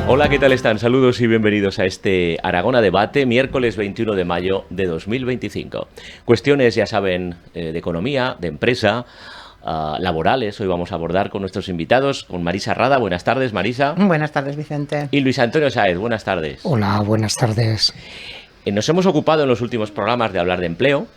Hola, ¿qué tal están? Saludos y bienvenidos a este Aragón a Debate, miércoles 21 de mayo de 2025. Cuestiones, ya saben, de economía, de empresa, laborales. Hoy vamos a abordar con nuestros invitados, con Marisa Rada. Buenas tardes, Marisa. Buenas tardes, Vicente. Y Luis Antonio Sáez. Buenas tardes. Hola, buenas tardes. Nos hemos ocupado en los últimos programas de hablar de empleo,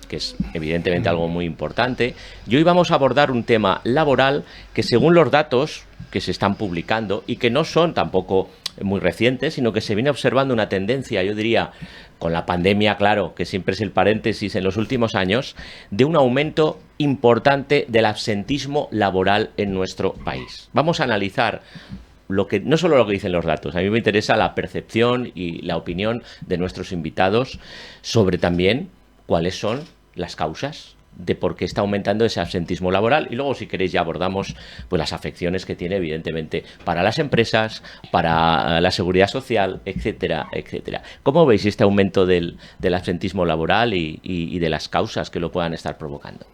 que es evidentemente algo muy importante, y hoy vamos a abordar un tema laboral que, según los datos que se están publicando y que no son tampoco muy recientes, sino que se viene observando una tendencia, yo diría, con la pandemia, claro, que siempre es el paréntesis en los últimos años, de un aumento importante del absentismo laboral en nuestro país. Vamos a analizar no solo lo que dicen los datos, a mí me interesa la percepción y la opinión de nuestros invitados sobre también cuáles son las causas de por qué está aumentando ese absentismo laboral, y luego, si queréis, ya abordamos pues las afecciones que tiene, evidentemente, para las empresas, para la seguridad social, etcétera, etcétera. ¿Cómo veis este aumento del absentismo laboral y de las causas que lo puedan estar provocando?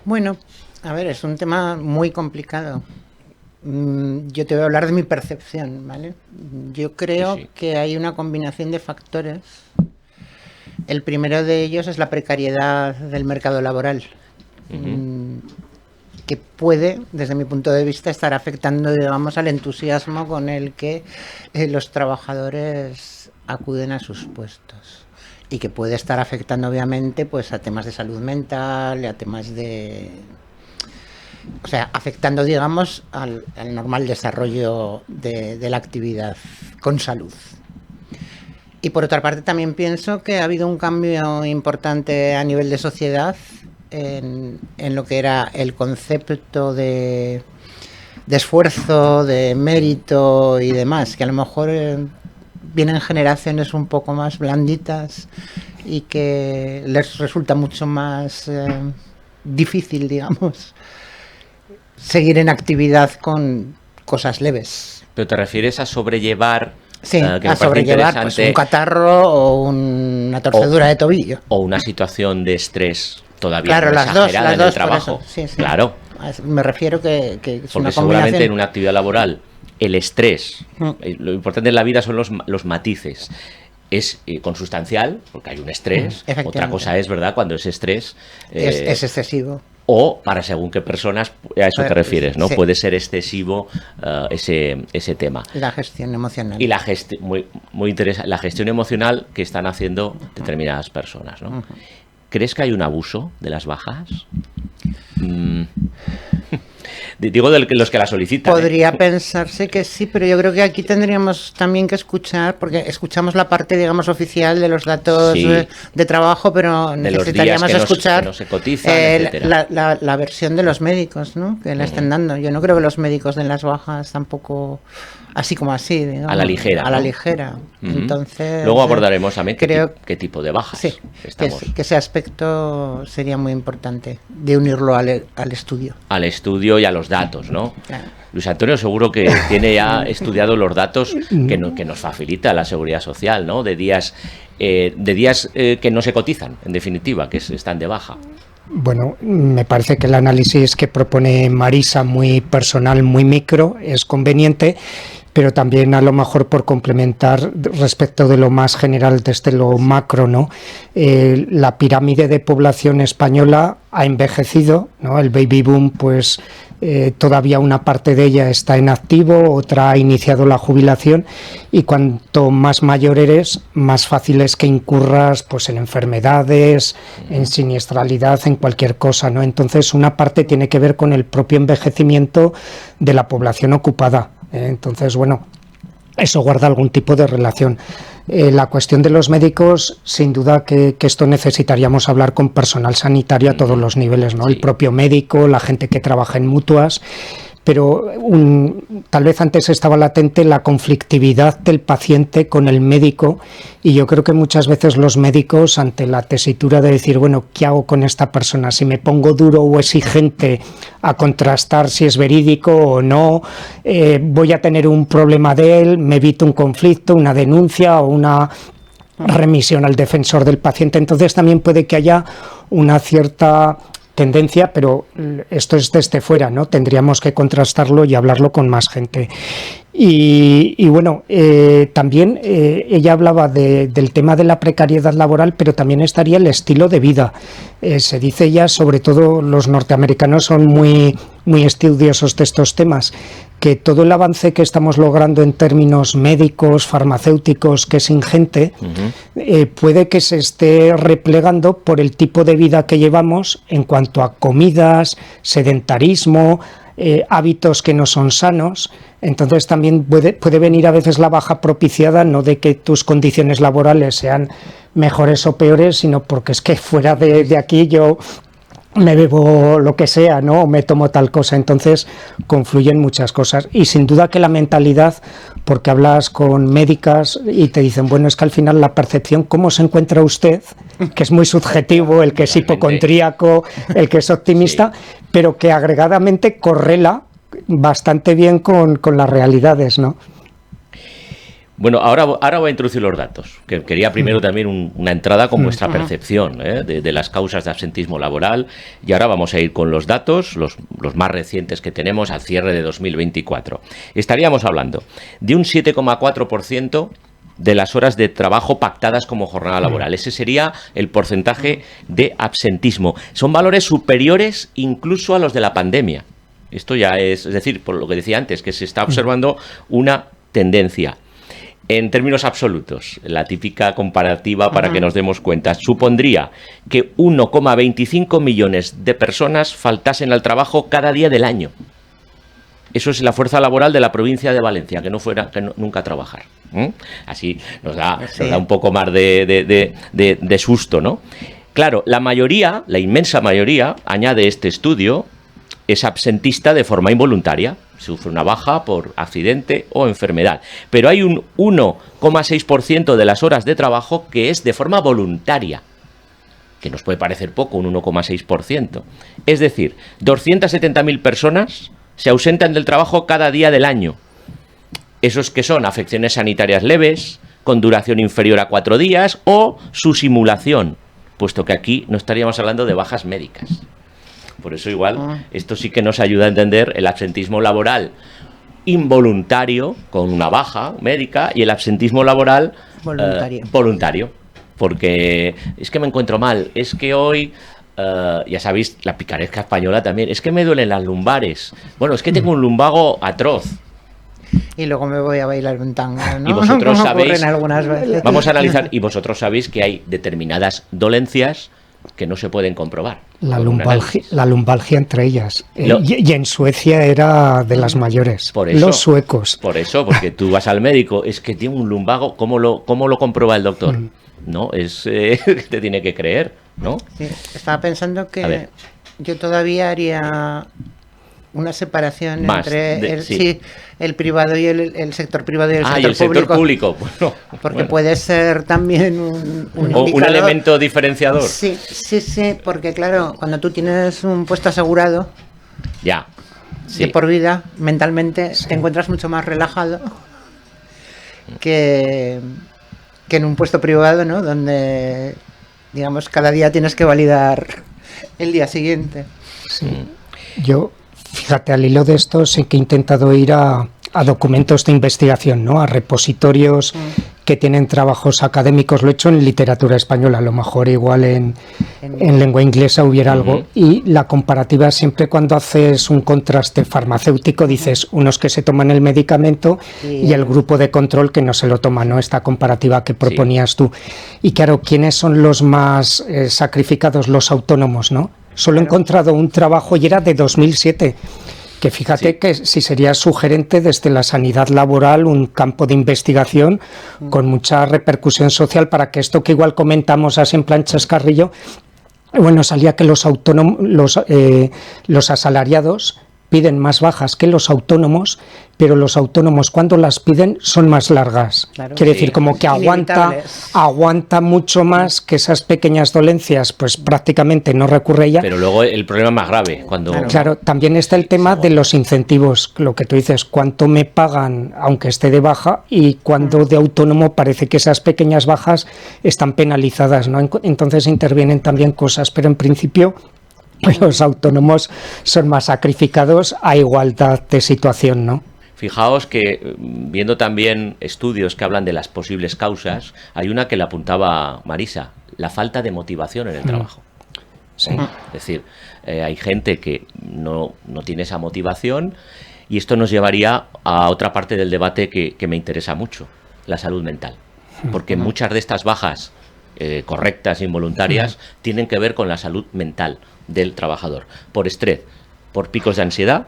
Bueno, a ver, es un tema muy complicado. Yo te voy a hablar de mi percepción, ¿vale? Yo creo que hay una combinación de factores. El primero de ellos es la precariedad del mercado laboral, que puede, desde mi punto de vista, estar afectando, digamos, al entusiasmo con el que los trabajadores acuden a sus puestos, y que puede estar afectando, obviamente, pues a temas de salud mental, a temas de... O sea, afectando, digamos, al normal desarrollo de la actividad con salud. Y por otra parte también pienso que ha habido un cambio importante a nivel de sociedad en lo que era el concepto de esfuerzo, de mérito y demás, que a lo mejor vienen generaciones un poco más blanditas y que les resulta mucho más difícil, digamos, seguir en actividad con cosas leves. ¿Pero te refieres a sobrellevar? Sí, a sobrellevar pues, un catarro o una torcedura de tobillo. O una situación de estrés todavía claro, más exagerada en el trabajo. Sí. Claro. Me refiero que es porque una combinación. Seguramente en una actividad laboral el estrés, lo importante en la vida son los matices. Es consustancial, porque hay un estrés. Otra cosa es, ¿verdad?, cuando ese estrés es excesivo. O para según qué personas, a eso te refieres, ¿no? Sí. Puede ser excesivo ese tema. La gestión emocional. Y muy interesante, la gestión emocional que están haciendo determinadas personas, ¿no? ¿Crees que hay un abuso de las bajas? Digo de los que la solicitan. Podría pensarse que sí, pero yo creo que aquí tendríamos también que escuchar, porque escuchamos la parte, digamos, oficial de los datos de trabajo, pero necesitaríamos escuchar que no se cotizan, la versión de los médicos, ¿no?, que la estén dando. Yo no creo que los médicos den las bajas tampoco así como así, digamos, a la ligera. A la ligera. Entonces, luego abordaremos también qué tipo de bajas. Sí, que ese aspecto sería muy importante, de unirlo al estudio. Al estudio y a los datos, ¿no? Claro. Luis Antonio seguro que tiene ya estudiado los datos que nos facilita la seguridad social, ¿no? De días que no se cotizan, en definitiva, que están de baja. Bueno, me parece que el análisis que propone Marisa, muy personal, muy micro, es conveniente, pero también a lo mejor por complementar respecto de lo más general desde lo macro, ¿no? La pirámide de población española ha envejecido, ¿no? El baby boom, pues todavía una parte de ella está en activo, otra ha iniciado la jubilación, y cuanto más mayor eres, más fácil es que incurras pues en enfermedades, en siniestralidad, en cualquier cosa, ¿no? Entonces una parte tiene que ver con el propio envejecimiento de la población ocupada. Entonces, bueno, eso guarda algún tipo de relación. La cuestión de los médicos, sin duda que esto necesitaríamos hablar con personal sanitario a todos los niveles, ¿no? Sí. El propio médico, la gente que trabaja en mutuas, pero tal vez antes estaba latente la conflictividad del paciente con el médico, y yo creo que muchas veces los médicos, ante la tesitura de decir, bueno, ¿qué hago con esta persona? Si me pongo duro o exigente a contrastar si es verídico o no, voy a tener un problema de él, me evito un conflicto, una denuncia o una remisión al defensor del paciente. Entonces también puede que haya una cierta tendencia, pero esto es desde fuera, ¿no? Tendríamos que contrastarlo y hablarlo con más gente. Y bueno, también ella hablaba del tema de la precariedad laboral, pero también estaría el estilo de vida. Se dice ya, sobre todo los norteamericanos son muy estudiosos de estos temas, que todo el avance que estamos logrando en términos médicos, farmacéuticos, que es ingente, puede que se esté replegando por el tipo de vida que llevamos en cuanto a comidas, sedentarismo, hábitos que no son sanos. Entonces también puede venir a veces la baja propiciada, no de que tus condiciones laborales sean mejores o peores, sino porque es que fuera de aquí yo me bebo lo que sea, ¿no? O me tomo tal cosa. Entonces confluyen muchas cosas. Y sin duda que la mentalidad, porque hablas con médicas y te dicen, bueno, es que al final la percepción, ¿cómo se encuentra usted? Que es muy subjetivo, el que es hipocondríaco, el que es optimista, pero que agregadamente correla bastante bien con las realidades, ¿no? Bueno, ahora voy a introducir los datos, que quería primero también una entrada con vuestra percepción de las causas de absentismo laboral, y ahora vamos a ir con los datos, los más recientes que tenemos al cierre de 2024. Estaríamos hablando de un 7,4% de las horas de trabajo pactadas como jornada laboral. Ese sería el porcentaje de absentismo. Son valores superiores incluso a los de la pandemia. Esto ya es decir, por lo que decía antes, que se está observando una tendencia. En términos absolutos, la típica comparativa para que nos demos cuenta, supondría que 1,25 millones de personas faltasen al trabajo cada día del año. Eso es la fuerza laboral de la provincia de Valencia, que nunca a trabajar. Así nos da un poco más de susto, ¿no? Claro, la inmensa mayoría, añade este estudio, es absentista de forma involuntaria. Sufre una baja por accidente o enfermedad. Pero hay un 1,6% de las horas de trabajo que es de forma voluntaria, que nos puede parecer poco, un 1,6%. Es decir, 270.000 personas se ausentan del trabajo cada día del año. Esos que son afecciones sanitarias leves, con duración inferior a 4 días, o su simulación, puesto que aquí no estaríamos hablando de bajas médicas. Por eso igual esto sí que nos ayuda a entender el absentismo laboral involuntario, con una baja médica, y el absentismo laboral voluntario. Porque es que me encuentro mal, es que hoy, ya sabéis, la picaresca española también, es que me duelen las lumbares. Bueno, es que tengo un lumbago atroz. Y luego me voy a bailar un tango, ¿no? Y vosotros sabéis, algunas veces. vamos a analizar, y vosotros sabéis que hay determinadas dolencias que no se pueden comprobar. La lumbalgia entre ellas. Y en Suecia era de las mayores. Por eso, los suecos. Por eso, porque tú vas al médico, es que tiene un lumbago, ¿cómo lo comprueba el doctor? No, es te tiene que creer, ¿no? Sí, estaba pensando que yo todavía haría una separación entre el privado y el sector privado y el sector público. Bueno, porque puede ser también un elemento diferenciador. Sí, porque claro, cuando tú tienes un puesto asegurado de por vida, mentalmente te encuentras mucho más relajado que en un puesto privado, ¿no? Donde, digamos, cada día tienes que validar el día siguiente. Sí. Yo, fíjate, al hilo de esto sí que he intentado ir a documentos de investigación, ¿no? A repositorios que tienen trabajos académicos. Lo he hecho en literatura española, a lo mejor igual en lengua inglesa hubiera algo. Y la comparativa, siempre cuando haces un contraste farmacéutico, dices unos que se toman el medicamento y el grupo de control que no se lo toma, ¿no? Esta comparativa que proponías tú. Y claro, ¿quiénes son los más sacrificados? Los autónomos, ¿no? Solo he encontrado un trabajo y era de 2007, que fíjate que si sería sugerente desde la sanidad laboral, un campo de investigación con mucha repercusión social, para que esto que igual comentamos así en plan chascarrillo, bueno, salía que los autónomos, los asalariados piden más bajas que los autónomos, pero los autónomos cuando las piden son más largas. Claro, quiere decir, como que aguanta mucho más que esas pequeñas dolencias, pues prácticamente no recurre ella. Pero luego el problema es más grave. Claro, también está el tema de los incentivos, lo que tú dices, cuánto me pagan aunque esté de baja, y cuando de autónomo parece que esas pequeñas bajas están penalizadas, ¿no? Entonces intervienen también cosas, pero en principio los autónomos son más sacrificados a igualdad de situación, ¿no? Fijaos que, viendo también estudios que hablan de las posibles causas, hay una que le apuntaba Marisa, la falta de motivación en el trabajo. Sí. Es decir, hay gente que no tiene esa motivación, y esto nos llevaría a otra parte del debate que me interesa mucho, la salud mental. Porque muchas de estas bajas correctas, involuntarias, tienen que ver con la salud mental del trabajador. Por estrés, por picos de ansiedad,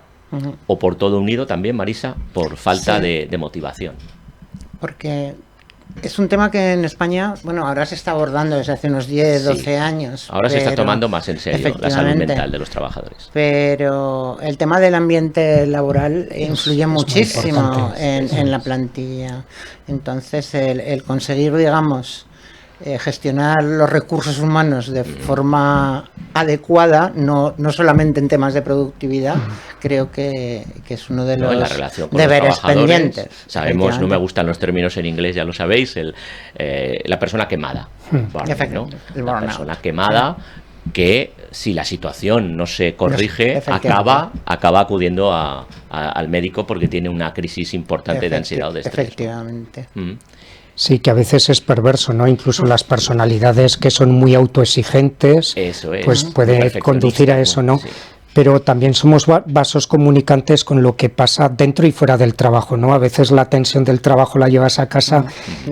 o por todo unido también, Marisa, por falta de motivación. Porque es un tema que en España, bueno, ahora se está abordando desde hace unos 10, 12 años. Ahora se está tomando más en serio la salud mental de los trabajadores. Pero el tema del ambiente laboral influye muchísimo en la plantilla. Entonces, el conseguir, digamos, gestionar los recursos humanos de forma adecuada, no solamente en temas de productividad, creo que es uno de los en la relación con deberes los trabajadores, pendientes. Sabemos, no me gustan los términos en inglés, ya lo sabéis, la persona quemada. Burnout, ¿no? La persona quemada que, si la situación no se corrige, acaba acudiendo al médico porque tiene una crisis importante de ansiedad o de estrés. Efectivamente. Sí, que a veces es perverso, ¿no? Incluso las personalidades que son muy autoexigentes, pues puede conducir a eso, ¿no? Sí. Pero también somos vasos comunicantes con lo que pasa dentro y fuera del trabajo, ¿no? A veces la tensión del trabajo la llevas a casa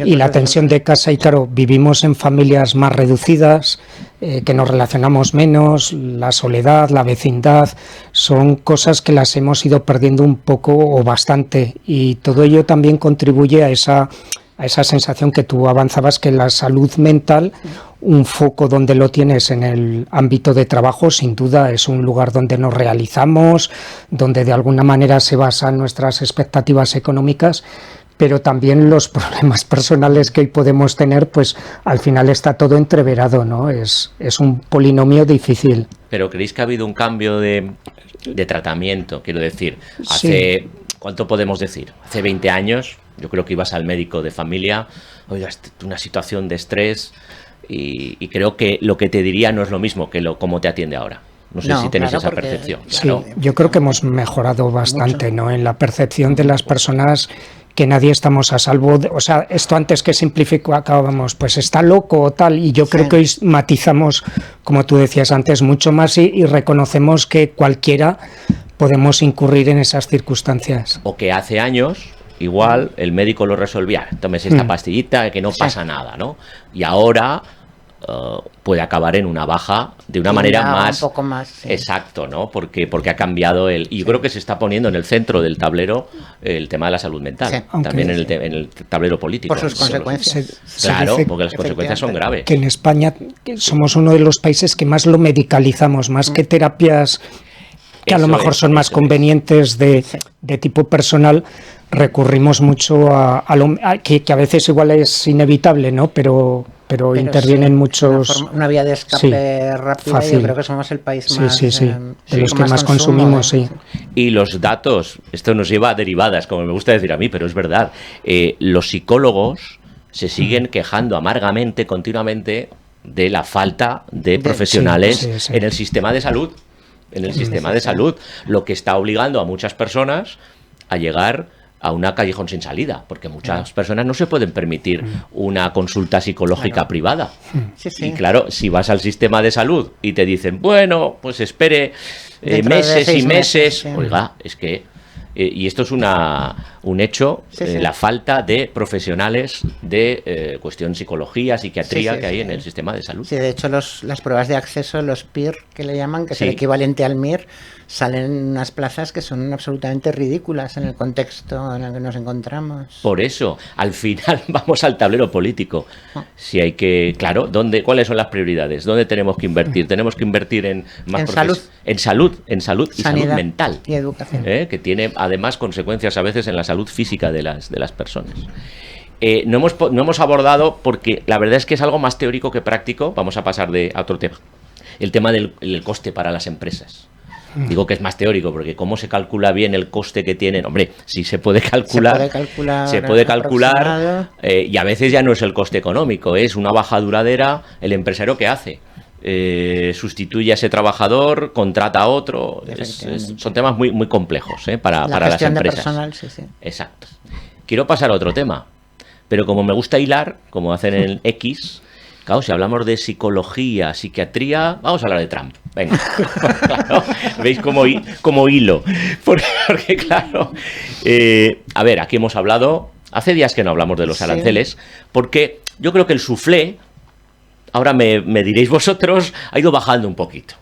y la tensión de casa, y claro, vivimos en familias más reducidas, que nos relacionamos menos, la soledad, la vecindad, son cosas que las hemos ido perdiendo un poco o bastante, y todo ello también contribuye a esa sensación que tú avanzabas, que la salud mental, un foco donde lo tienes en el ámbito de trabajo, sin duda es un lugar donde nos realizamos, donde de alguna manera se basan nuestras expectativas económicas, pero también los problemas personales que hoy podemos tener, pues al final está todo entreverado, ¿no? Es un polinomio difícil. ¿Pero creéis que ha habido un cambio de tratamiento? Quiero decir, hace... Sí. ¿Cuánto podemos decir? Hace 20 años, yo creo que ibas al médico de familia, oiga, una situación de estrés, y creo que lo que te diría no es lo mismo que cómo te atiende ahora. No sé si tenéis esa percepción. Claro. Sí, yo creo que hemos mejorado bastante, ¿no? En la percepción de las personas, que nadie estamos a salvo. O sea, esto antes que simplificábamos, pues está loco o tal, y yo creo que hoy matizamos, como tú decías antes, mucho más y reconocemos que cualquiera podemos incurrir en esas circunstancias. O que hace años, igual, el médico lo resolvía, tómese esta pastillita, que no pasa nada, ¿no? Y ahora puede acabar en una baja de una manera más... Un poco más, sí. Exacto, ¿no? Porque ha cambiado y yo creo que se está poniendo en el centro del tablero el tema de la salud mental, también en el tablero político. Por sus consecuencias. Claro, porque las consecuencias son graves. Que en España somos uno de los países que más lo medicalizamos, más que terapias que a lo mejor son más convenientes de tipo personal, recurrimos mucho que a veces igual es inevitable, ¿no? Pero intervienen muchos... Una vía de escape rápida, fácil. Yo creo que somos el país más... de los que más consumimos, sí. Y los datos, esto nos lleva a derivadas, como me gusta decir a mí, pero es verdad. Los psicólogos se siguen quejando amargamente, continuamente, de la falta de profesionales en el sistema de salud. En el sistema de salud, lo que está obligando a muchas personas a llegar a una callejón sin salida, porque muchas personas no se pueden permitir una consulta psicológica privada. Y claro, si vas al sistema de salud y te dicen, bueno, pues espere meses y meses, oiga, es que... y esto es un hecho, la falta de profesionales de cuestión psicología, psiquiatría que hay en el sistema de salud. Sí, de hecho las pruebas de acceso, los PIR que le llaman, que es el equivalente al MIR, salen en unas plazas que son absolutamente ridículas en el contexto en el que nos encontramos. Por eso, al final vamos al tablero político. Si hay que, claro, ¿cuáles son las prioridades? ¿Dónde tenemos que invertir? Tenemos que invertir en salud y sanidad, salud mental y educación, que tiene además consecuencias a veces en la salud física de las personas. No hemos abordado, porque la verdad es que es algo más teórico que práctico. Vamos a pasar a otro tema, el tema del coste para las empresas. Digo que es más teórico porque cómo se calcula bien el coste que tienen. Hombre, sí se puede calcular, y a veces ya no es el coste económico, es una baja duradera. El empresario, ¿qué hace? sustituye a ese trabajador, contrata a otro. Son temas muy, muy complejos para las empresas. De personal, sí. Exacto. Quiero pasar a otro tema, pero como me gusta hilar, como hacen en X, claro, si hablamos de psicología, psiquiatría, vamos a hablar de Trump. Venga, claro, ¿veis cómo hilo? Porque claro, a ver, aquí hemos hablado, hace días que no hablamos de los aranceles, porque yo creo que el suflé, ahora me diréis vosotros, ha ido bajando un poquito.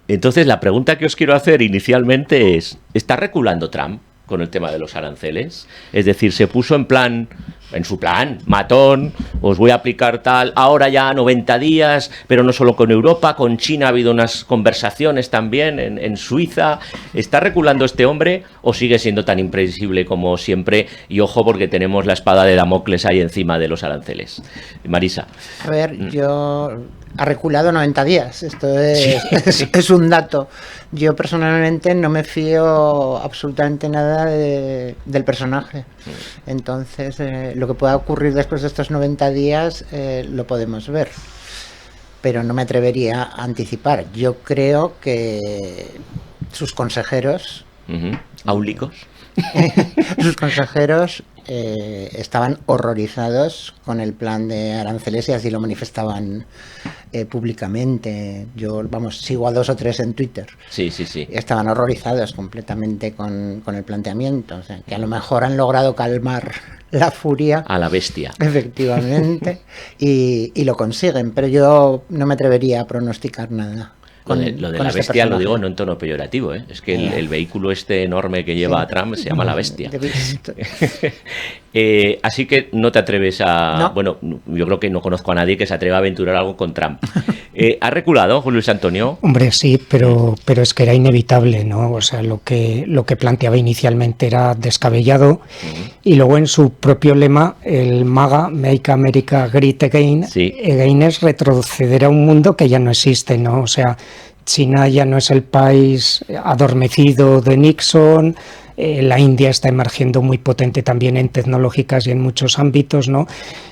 Entonces, la pregunta que os quiero hacer inicialmente es, ¿está reculando Trump con el tema de los aranceles? Es decir, se puso en su plan, matón, os voy a aplicar tal, ahora ya 90 días, pero no solo con Europa, con China ha habido unas conversaciones también en Suiza. ¿Está reculando este hombre o sigue siendo tan imprevisible como siempre? Y ojo, porque tenemos la espada de Damocles ahí encima de los aranceles. Marisa. A ver, ha reculado 90 días, esto es un dato. Yo personalmente no me fío absolutamente nada del personaje. Entonces, lo que pueda ocurrir después de estos 90 días lo podemos ver. Pero no me atrevería a anticipar. Yo creo que sus consejeros... ¿Áulicos? Sus consejeros estaban horrorizados con el plan de aranceles y así lo manifestaban públicamente. Yo, sigo a 2 o 3 en Twitter. Sí. Estaban horrorizados completamente con el planteamiento. O sea, que a lo mejor han logrado calmar la furia. A la bestia. Efectivamente. y lo consiguen, pero yo no me atrevería a pronosticar nada. Lo de la bestia lo digo no en tono peyorativo, es que el vehículo este enorme que lleva a Trump se llama la bestia. Así que no te atreves a... No. Bueno, yo creo que no conozco a nadie que se atreva a aventurar algo con Trump. ¿Ha reculado, Julio Luis Antonio? Hombre, sí, pero es que era inevitable, ¿no? O sea, lo que planteaba inicialmente era descabellado y luego en su propio lema, el MAGA, Make America Great Again, again es retroceder a un mundo que ya no existe, ¿no? O sea, China ya no es el país adormecido de Nixon, la India está emergiendo muy potente también en tecnológicas y en muchos ámbitos, ¿no?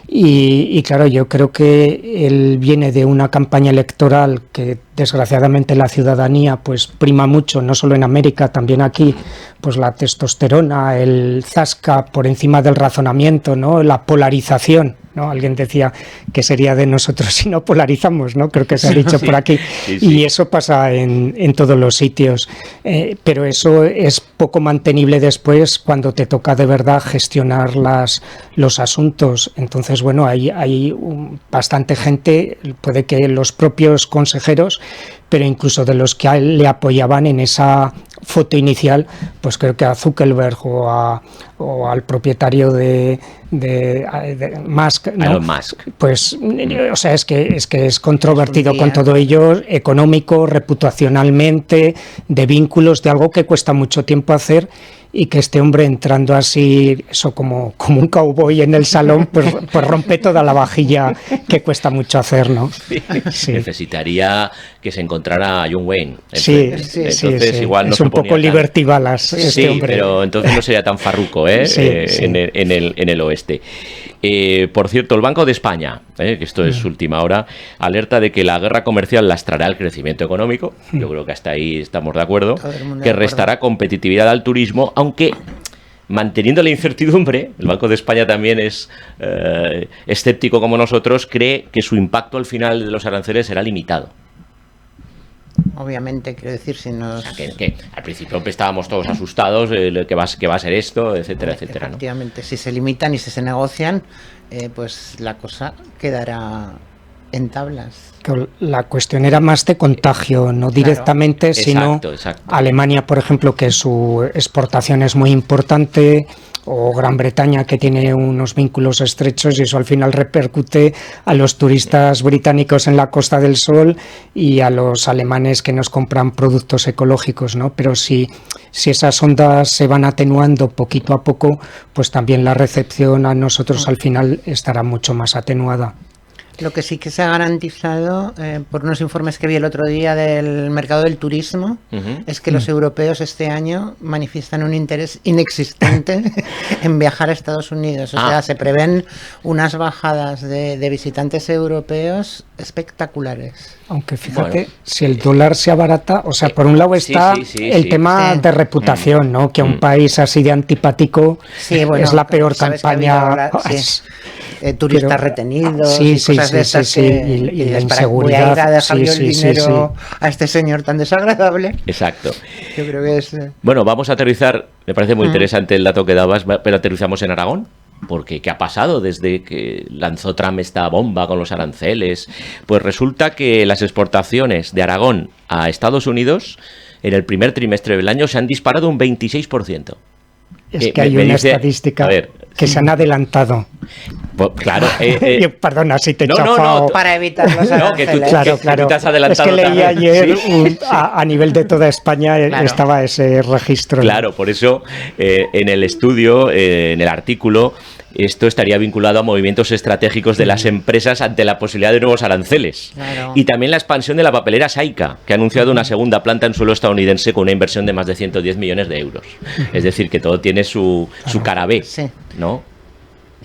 Y claro, yo creo que él viene de una campaña electoral que desgraciadamente la ciudadanía pues prima mucho, no solo en América, también aquí, pues la testosterona, el zasca por encima del razonamiento, ¿no? La polarización, ¿no? Alguien decía que sería de nosotros si no polarizamos, ¿no? Creo que se ha dicho por aquí. Sí. Y eso pasa en todos los sitios. Pero eso es poco mantenible después cuando te toca de verdad gestionar los asuntos. Entonces, bueno, hay bastante gente, puede que los propios consejeros, pero incluso de los que a él le apoyaban en esa foto inicial, pues creo que a Zuckerberg o al propietario de Musk, ¿no? Elon Musk. Pues, o sea, es que es controvertido con todo ello, económico, reputacionalmente, de vínculos, de algo que cuesta mucho tiempo hacer. Y que este hombre entrando así, eso como un cowboy en el salón, pues rompe toda la vajilla que cuesta mucho hacer, ¿no? Sí. Necesitaría que se encontrara a John Wayne. Entonces, igual no es un poco Liberty Ballas este hombre. Pero entonces no sería tan farruco, en el oeste. Por cierto, el Banco de España, que esto es última hora, alerta de que la guerra comercial lastrará el crecimiento económico. Yo creo que hasta ahí estamos de acuerdo. Que restará competitividad al turismo, aunque manteniendo la incertidumbre, el Banco de España también es escéptico como nosotros, cree que su impacto al final de los aranceles será limitado. Obviamente, quiero decir, si nos... O sea, que al principio estábamos todos asustados, que va a ser esto, etcétera, etcétera, ¿no? Efectivamente, si se limitan y si se negocian, pues la cosa quedará en tablas. La cuestión era más de contagio, no directamente, claro. Sino exacto. Alemania, por ejemplo, que su exportación es muy importante, o Gran Bretaña, que tiene unos vínculos estrechos, y eso al final repercute a los turistas británicos en la Costa del Sol y a los alemanes que nos compran productos ecológicos, ¿no? Pero si esas ondas se van atenuando poquito a poco, pues también la recepción a nosotros al final estará mucho más atenuada. Lo que sí que se ha garantizado por unos informes que vi el otro día del mercado del turismo es que los europeos este año manifiestan un interés inexistente en viajar a Estados Unidos. O sea, se prevén unas bajadas de visitantes europeos espectaculares. Aunque fíjate, si el dólar se abarata, o sea, por un lado está el tema de reputación, ¿no? Que a un país así de antipático es la peor campaña. Turistas retenidos cosas de estas y la inseguridad. Voy a ir a dejar yo el dinero a este señor tan desagradable. Exacto. Yo creo que es... Bueno, vamos a aterrizar, me parece muy interesante el dato que dabas, pero aterrizamos en Aragón. Porque ¿qué ha pasado desde que lanzó Trump esta bomba con los aranceles? Pues resulta que las exportaciones de Aragón a Estados Unidos en el primer trimestre del año se han disparado un 26%. Es que hay una estadística que se han adelantado. Pues, claro. Perdona si te he chafado. Para evitar los aranceles. Claro. Te has adelantado. Es que leí ayer a nivel de toda España estaba ese registro. Claro, por eso en el estudio, en el artículo, esto estaría vinculado a movimientos estratégicos de las empresas ante la posibilidad de nuevos aranceles. Claro. Y también la expansión de la papelera Saika, que ha anunciado una segunda planta en suelo estadounidense con una inversión de más de 110 millones de euros. Es decir, que todo tiene su cara B, ¿no?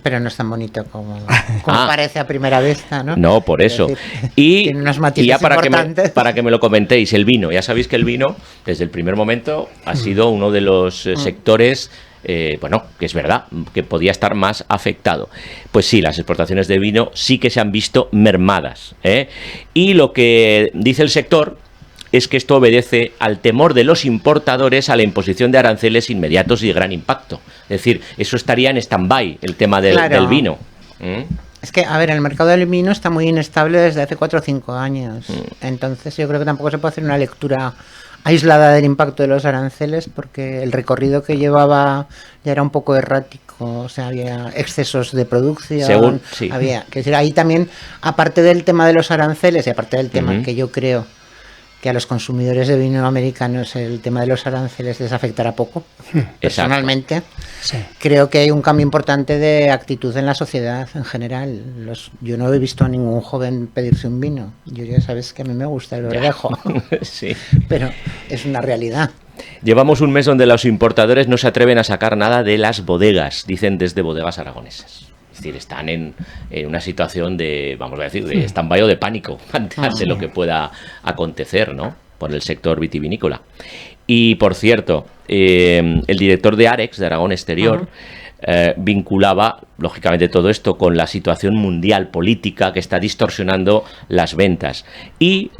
Pero no es tan bonito como parece a primera vista, ¿no? No, por eso. Tiene unos matices y ya importantes. para que me lo comentéis, el vino. Ya sabéis que el vino, desde el primer momento, ha sido uno de los sectores... que es verdad, que podía estar más afectado. Pues sí, las exportaciones de vino sí que se han visto mermadas. Y lo que dice el sector es que esto obedece al temor de los importadores a la imposición de aranceles inmediatos y de gran impacto. Es decir, eso estaría en stand-by, el tema del vino. Es que, a ver, el mercado del vino está muy inestable desde hace 4 o 5 años. Entonces yo creo que tampoco se puede hacer una lectura aislada del impacto de los aranceles, porque el recorrido que llevaba ya era un poco errático, o sea, había excesos de producción, había, que decir, ahí también, aparte del tema de los aranceles y aparte del tema que yo creo que a los consumidores de vino americanos el tema de los aranceles les afectará poco. Personalmente, creo que hay un cambio importante de actitud en la sociedad en general. Yo no he visto a ningún joven pedirse un vino. Yo ya sabes que a mí me gusta el verdejo. Pero es una realidad. Llevamos un mes donde los importadores no se atreven a sacar nada de las bodegas, dicen desde Bodegas Aragonesas. Es decir, están en una situación de, vamos a decir, de stand-by o de pánico ante lo que pueda acontecer, ¿no? Por el sector vitivinícola. Y, por cierto, el director de Arex, de Aragón Exterior, vinculaba, lógicamente, todo esto con la situación mundial política que está distorsionando las ventas. Y,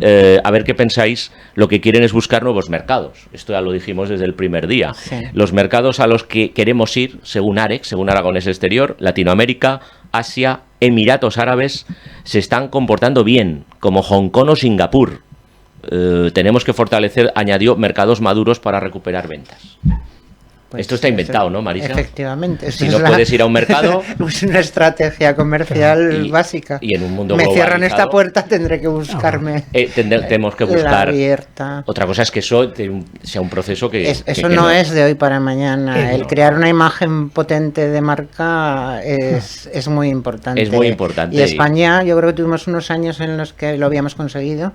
a ver qué pensáis, lo que quieren es buscar nuevos mercados. Esto ya lo dijimos desde el primer día. Los mercados a los que queremos ir, según Arex, según Aragones Exterior, Latinoamérica, Asia, Emiratos Árabes, se están comportando bien, como Hong Kong o Singapur. Tenemos que fortalecer, añadió, mercados maduros para recuperar ventas. Pues esto está inventado, ¿no, Marisa? Efectivamente. Si no puedes ir a un mercado... Es una estrategia comercial básica. Y en un mundo me cierran esta puerta, tendré que buscarme tenemos que buscar... abierta. Otra cosa es que eso sea un proceso que... Eso no es de hoy para mañana. El crear una imagen potente de marca es muy importante. Es muy importante. Y España, yo creo que tuvimos unos años en los que lo habíamos conseguido,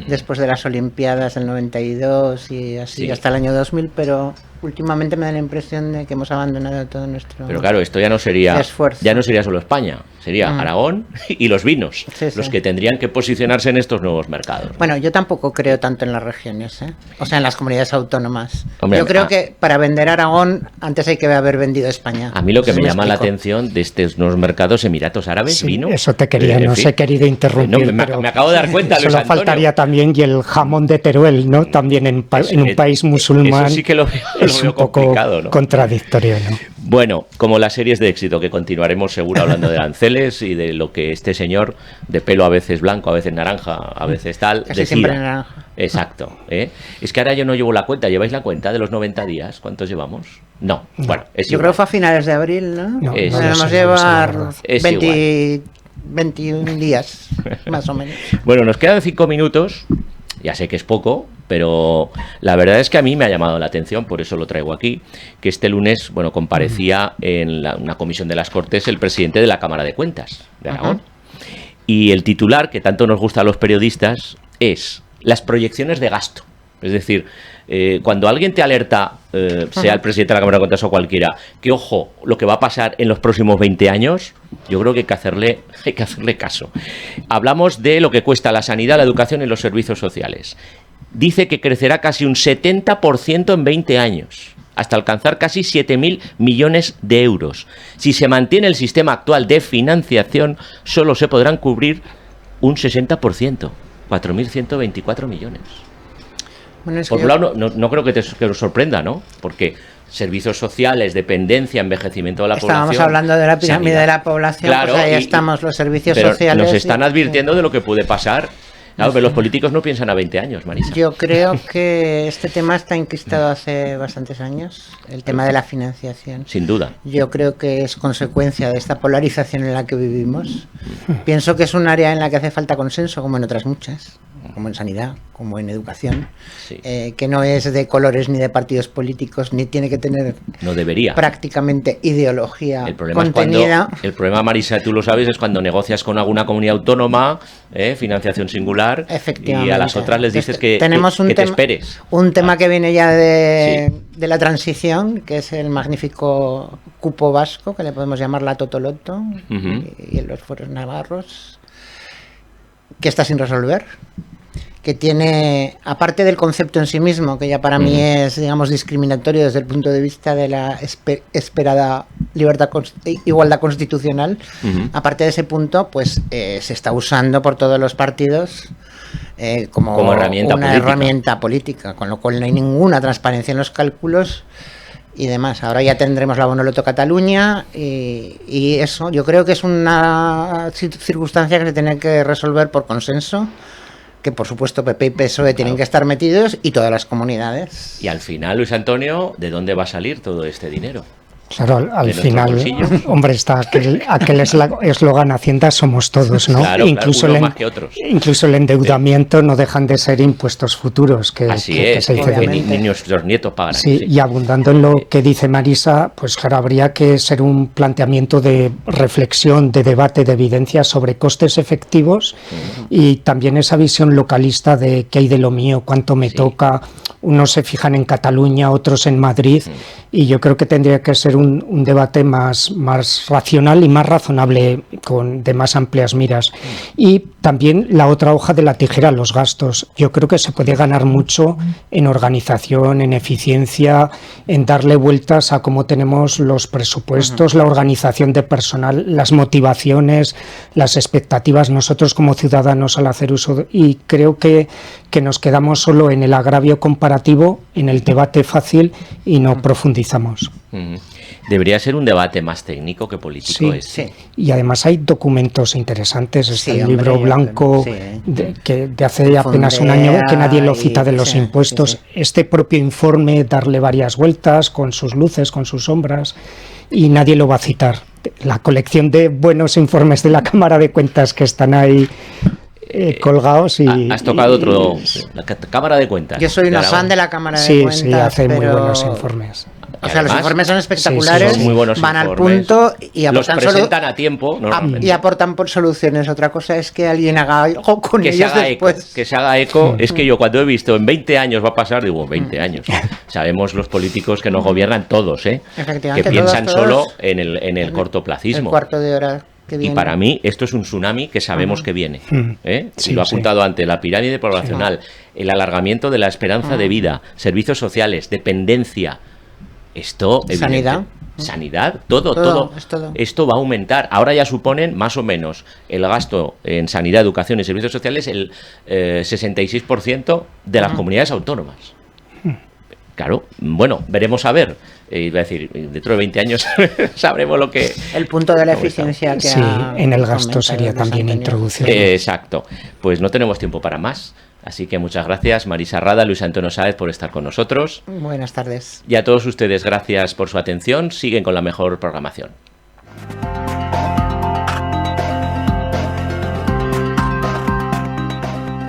después de las Olimpiadas del 92 y así hasta el año 2000, pero... últimamente me da la impresión de que hemos abandonado todo nuestro... Pero claro, esto ya no sería esfuerzo. Ya no sería solo España, sería Aragón y los vinos, los que tendrían que posicionarse en estos nuevos mercados. Bueno, yo tampoco creo tanto en las regiones, o sea, en las comunidades autónomas. Hombre, yo creo que para vender Aragón, antes hay que haber vendido España. A mí lo que me llama la atención de estos nuevos mercados, Emiratos Árabes, vino... Eso te quería, no os he querido interrumpir. Me acabo de dar cuenta, Luis Antonio. Solo faltaría también y el jamón de Teruel, ¿no? También en un país musulmán. Eso sí que lo es veo un poco complicado, ¿no? Contradictorio, ¿no? Bueno, como las series de éxito, que continuaremos seguro hablando de aranceles y de lo que este señor, de pelo a veces blanco, a veces naranja, a veces tal, casi decida. Siempre naranja. Exacto. Es que ahora yo no llevo la cuenta. ¿Lleváis la cuenta de los 90 días? ¿Cuántos llevamos? No. Bueno, es yo igual. creo que fue a finales de abril, ¿no? Podemos llevar 21 días, más o menos. Bueno, nos quedan 5 minutos. Ya sé que es poco, pero la verdad es que a mí me ha llamado la atención, por eso lo traigo aquí, que este lunes, bueno, comparecía en una comisión de las Cortes el presidente de la Cámara de Cuentas de Aragón. Y el titular, que tanto nos gusta a los periodistas, es las proyecciones de gasto. Es decir, cuando alguien te alerta, sea el presidente de la Cámara de Cuentas o cualquiera, que ojo, lo que va a pasar en los próximos 20 años, yo creo que hay que hacerle caso. Hablamos de lo que cuesta la sanidad, la educación y los servicios sociales. Dice que crecerá casi un 70% en 20 años, hasta alcanzar casi 7.000 millones de euros. Si se mantiene el sistema actual de financiación, solo se podrán cubrir un 60%, 4.124 millones. Bueno, Por un lado, no creo que os sorprenda, ¿no? Porque servicios sociales, dependencia, envejecimiento de la población... Estábamos hablando de la pirámide sanidad. de la población, Claro, pues ahí estamos, los servicios pero sociales... nos están advirtiendo de lo que puede pasar. Claro, pero los políticos no piensan a 20 años, Marisa. Yo creo que este tema está enquistado hace bastantes años, el tema de la financiación. Sin duda. Yo creo que es consecuencia de esta polarización en la que vivimos. Pienso que es un área en la que hace falta consenso, como en otras muchas, como en sanidad, como en educación, Sí. que no es de colores ni de partidos políticos, ni tiene que tener No debería. prácticamente ideología El problema contenida. el problema, Marisa, tú lo sabes, es cuando negocias con alguna comunidad autónoma, financiación singular, Efectivamente. y a las otras les dices que te esperes. Un tema que viene ya de Sí. la transición, que es el magnífico cupo vasco, que le podemos llamar la Totoloto, Ujú. y en los fueros navarros, que está sin resolver, que tiene, aparte del concepto en sí mismo, que ya para mí es, digamos, discriminatorio desde el punto de vista de la esperada igualdad constitucional, Ujú. aparte de ese punto, pues se está usando por todos los partidos como herramienta una política. herramienta política, con lo cual no hay ninguna transparencia en los cálculos y demás. Ahora ya tendremos la Bonoloto Cataluña y eso, yo creo que es una circunstancia que se tiene que resolver por consenso, que por supuesto PP y PSOE tienen que estar metidos y todas las comunidades. Y al final, Luis Antonio, ¿de dónde va a salir todo este dinero? Claro, al nuestro final, bolsillo. hombre, está aquel eslogan Hacienda somos todos, ¿no? Claro, incluso unos más que otros. Incluso el endeudamiento no dejan de ser impuestos futuros que, Así que es, se dice. que ni nuestros nietos pagan. Sí, y abundando en lo que dice Marisa, pues claro, habría que ser un planteamiento de reflexión, de debate, de evidencia sobre costes efectivos y también esa visión localista de qué hay de lo mío, cuánto me toca. Unos se fijan en Cataluña, otros en Madrid, y yo creo que tendría que ser un debate más racional y más razonable, de más amplias miras. Y también la otra hoja de la tijera, los gastos. Yo creo que se puede ganar mucho en organización, en eficiencia, en darle vueltas a cómo tenemos los presupuestos, la organización de personal, las motivaciones, las expectativas nosotros como ciudadanos al hacer uso. Y creo que nos quedamos solo en el agravio comparativo, en el debate fácil y no profundizamos. Debería ser un debate más técnico que político. Sí. Y además hay documentos interesantes. Está Sí, el hombre, libro blanco sí. de hace apenas un año que nadie lo cita de los Sí, impuestos. sí. Este propio informe, darle varias vueltas con sus luces, con sus sombras, y nadie lo va a citar. La colección de buenos informes de la Cámara de Cuentas que están ahí colgados y... Has tocado la Cámara de Cuentas. Yo soy de una Aragón. fan de la Cámara de Sí, Cuentas, sí, hace muy pero- buenos informes. O sea, los Además, informes son espectaculares, sí, Son muy buenos van al informes. punto y Los aportan, presentan a tiempo, normalmente. y aportan por soluciones. Otra cosa es que alguien haga algo con Que se ellos haga eco, después. que se haga eco. Es que yo cuando he visto en 20 años va a pasar, digo, 20 años. Sabemos los políticos que nos gobiernan todos, que Efectivamente, piensan todos, solo en el el cortoplacismo. cuarto de hora que Y viene. para mí esto es un tsunami que sabemos que viene. Sí, Y lo ha sí. apuntado antes, la pirámide poblacional, el alargamiento de la esperanza de vida, servicios sociales, dependencia. Esto, Sanidad. Sanidad, todo. Es todo. Esto va a aumentar. Ahora ya suponen más o menos el gasto en sanidad, educación y servicios sociales el 66% de las comunidades autónomas. Claro, bueno, veremos a ver. Iba a decir, dentro de 20 años sabremos lo que... El punto de la eficiencia que Sí, ha en el gasto comentado sería Luis también Antonio. introducirlo. Exacto. Pues no tenemos tiempo para más. Así que muchas gracias, Marisa Rada, Luis Antonio Sáez, por estar con nosotros. Buenas tardes. Y a todos ustedes, gracias por su atención. Siguen con la mejor programación.